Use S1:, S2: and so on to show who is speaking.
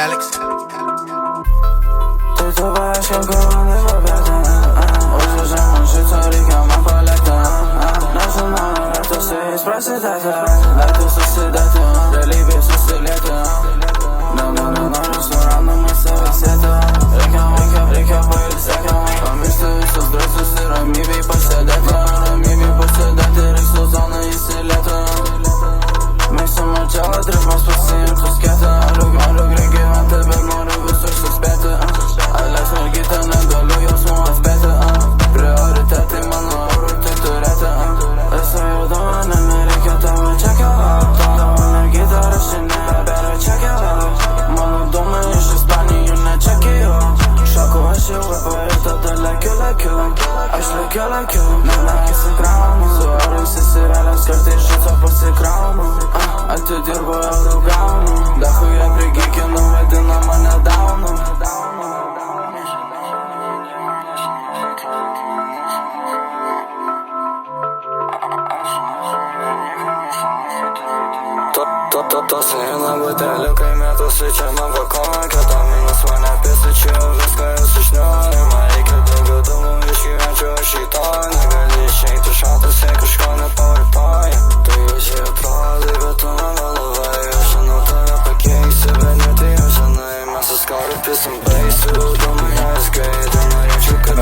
S1: Alex.
S2: Ty to weź jak kochany kobieta. Użyżemy życia, rika ma paletę. Nasze mamy to sobie z pracy tata. Daj to sucydety, reliebie sucydety. Na restauranu my sobie seta. Rika, pojeli seka. Pomysły są zdrowy, syro, mi bij posedety. Mi bij posedety, ryk sezony i sylety. My są ciała, drewno spasują to skieta. Luk, ręki na tebe, mory wysoce spiety. Ale smorgita nie dolują, smoła w betę. Priorytety, mano, autorytety. Stoją do mnie, Ameryka, to wyczeka. To energita, reszcie nie biorę czeka. Mano, domy, jeszcze spani, już nie czeki. Szokuje się, łapuje to lekko. Aż lekko. Na kisy kranu. Sorry, syrala, skarty, życia po sykranu. A ty dirbo eurogaunu. Da chuja brygiki, no wejdę na mnie dawno. To сильно бутылек и мету свеча на балконе. Когда меня звонят, если чего, жесткая сочная. Мои кидога думаю, еще чего считаю. Не горячий, ты шаты, сейка, школьный порипай. Ты еще тролли, бетона голова. Я жену тебя покей, себя нет, я жена. И мясо скоро писан бейс. Ты у меня есть гей, ты на речу, как